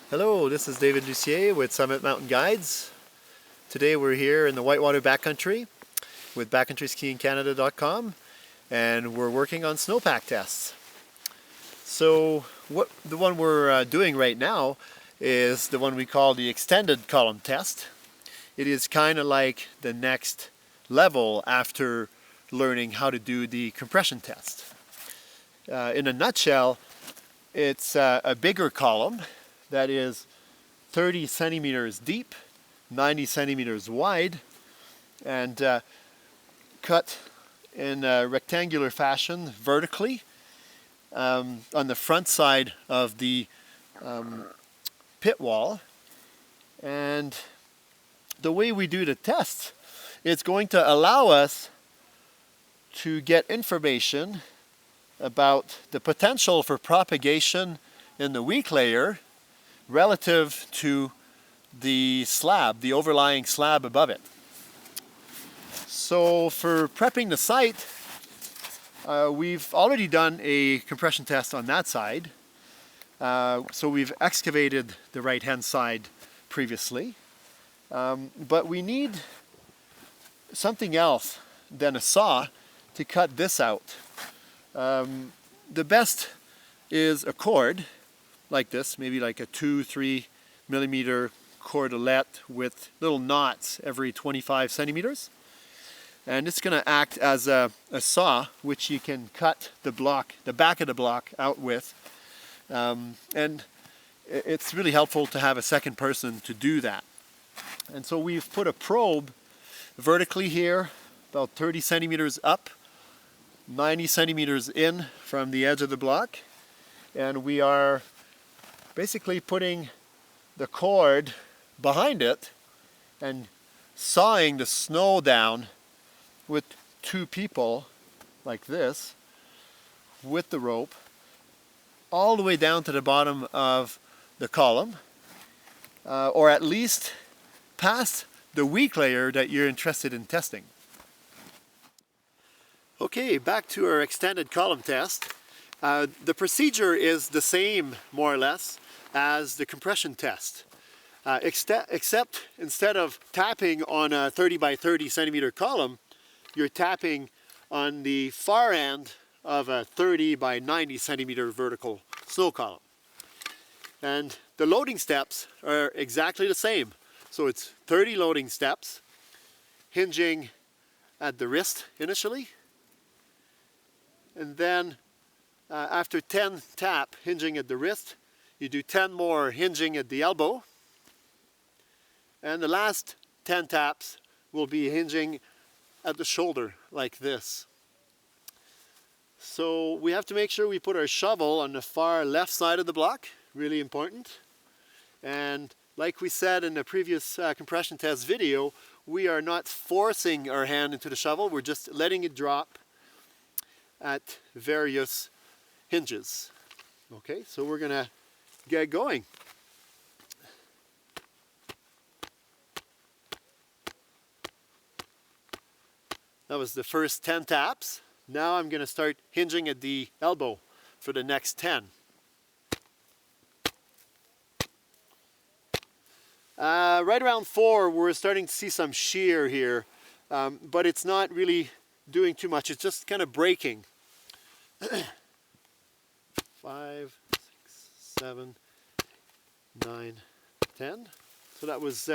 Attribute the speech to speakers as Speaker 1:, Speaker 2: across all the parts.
Speaker 1: Hello, this is David Lucier with Summit Mountain Guides. Today we're here in the Whitewater Backcountry with backcountryskiingcanada.com, and we're working on snowpack tests. So the one we're doing right now is the one we call the extended column test. It is kind of like the next level after learning how to do the compression test. In a nutshell, it's a bigger column that is 30 centimeters deep, 90 centimeters wide, and cut in a rectangular fashion vertically on the front side of the pit wall. And the way we do the test, it's going to allow us to get information about the potential for propagation in the weak layer relative to the slab, the overlying slab above it. So for prepping the site, we've already done a compression test on that side. So we've excavated the right-hand side previously. But we need something else than a saw to cut this out. The best is a cord like this, maybe like a 2-3 millimeter cordelette with little knots every 25 centimeters. And it's going to act as a saw, which you can cut the block, the back of the block out with. And it's really helpful to have a second person to do that. And so we've put a probe vertically here, about 30 centimeters up, 90 centimeters in from the edge of the block. And we are basically putting the cord behind it and sawing the snow down with two people like this with the rope all the way down to the bottom of the column, or at least past the weak layer that you're interested in testing. Okay, back to our extended column test. The procedure is the same, more or less, as the compression test, except instead of tapping on a 30 by 30 centimeter column, you're tapping on the far end of a 30 by 90 centimeter vertical snow column. And the loading steps are exactly the same. So it's 30 loading steps, hinging at the wrist initially, and then after 10 tap hinging at the wrist, you do 10 more hinging at the elbow, and the last 10 taps will be hinging at the shoulder like this. So we have to make sure we put our shovel on the far left side of the block, really important. And like we said in the previous compression test video, we are not forcing our hand into the shovel, we're just letting it drop at various hinges. Okay, so we're gonna get going. That was the first 10 taps. Now I'm gonna start hinging at the elbow for the next 10. Right around 4, we're starting to see some shear here, but it's not really doing too much. It's just kind of breaking. 5, 6, 7, 9, 10. So that was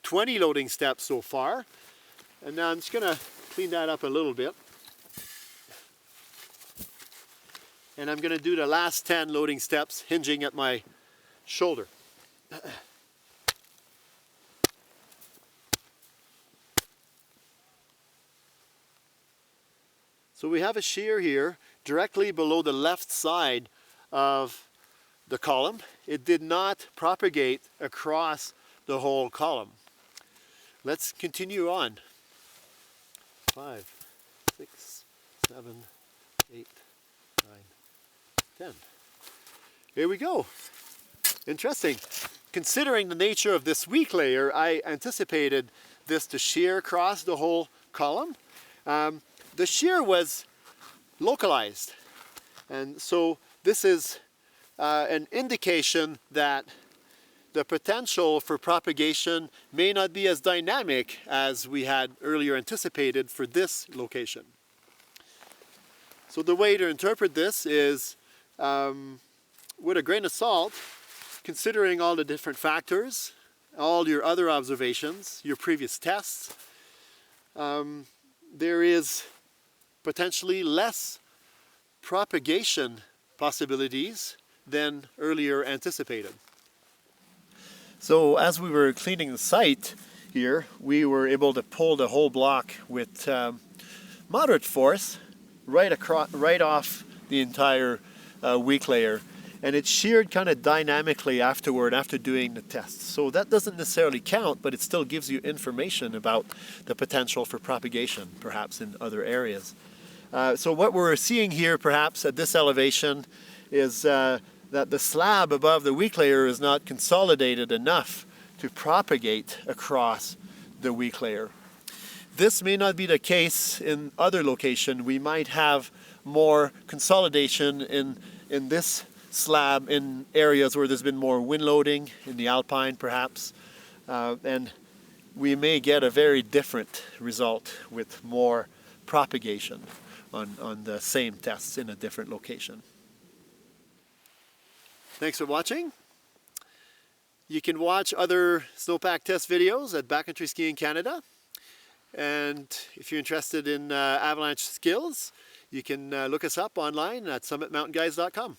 Speaker 1: 20 loading steps so far. And now I'm just going to clean that up a little bit. And I'm going to do the last 10 loading steps hinging at my shoulder. So we have a shear here directly below the left side of the column. It did not propagate across the whole column. Let's continue on. 5, 6, 7, 8, 9, 10. Here we go. Interesting. Considering the nature of this weak layer, I anticipated this to shear across the whole column. The shear was localized, and so this is an indication that the potential for propagation may not be as dynamic as we had earlier anticipated for this location. So the way to interpret this is with a grain of salt, considering all the different factors, all your other observations, your previous tests, there is potentially less propagation possibilities than earlier anticipated. So as we were cleaning the site here, we were able to pull the whole block with moderate force right off the entire weak layer, and it sheared kind of dynamically afterward after doing the test. So that doesn't necessarily count, but it still gives you information about the potential for propagation perhaps in other areas. So what we're seeing here perhaps at this elevation is that the slab above the weak layer is not consolidated enough to propagate across the weak layer. This may not be the case in other locations. We might have more consolidation in this slab in areas where there's been more wind loading, in the alpine perhaps, and we may get a very different result with more propagation on the same tests in a different location. Thanks for watching. You can watch other snowpack test videos at Backcountry Skiing Canada. And if you're interested in avalanche skills, you can look us up online at summitmountainguides.com.